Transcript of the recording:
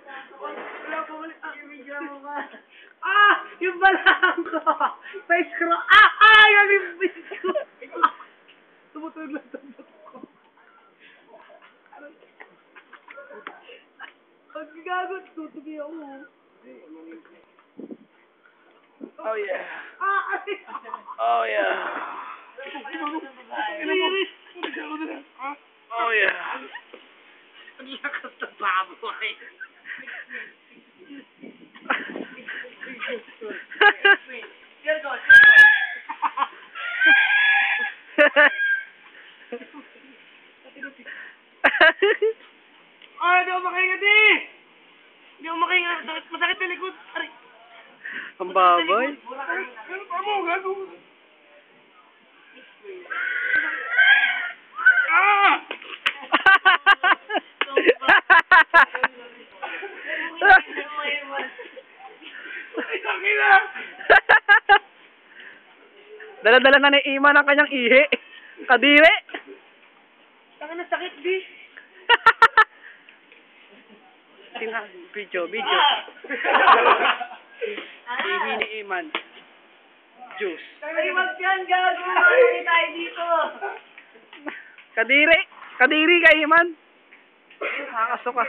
Wala po ulit. Video mo ba? Ah! Yung balang ko! Face ko! Ah! Ah! Yung face ko! Tumutulog lang sa bato ko. Pag gagot, tutubi ako. Oh yeah. Ah! Oh yeah. Oh yeah. Ang lakas ng baboy. Ay, di ako makahinga di! Di ako makahinga. Masakit sa likod. Aray. Ang baboy. Ganun pa mo, ganun. Ah! Ay, sakit na! Dala-dala na ni Ima ng kanyang ihi. Kadiri. Taka na sakit, di. Video. Ihi ni Iman. Juice. Ay, wag yan, gago. Makakita tayo dito. Kadiri kay Iman. Nakakasuka.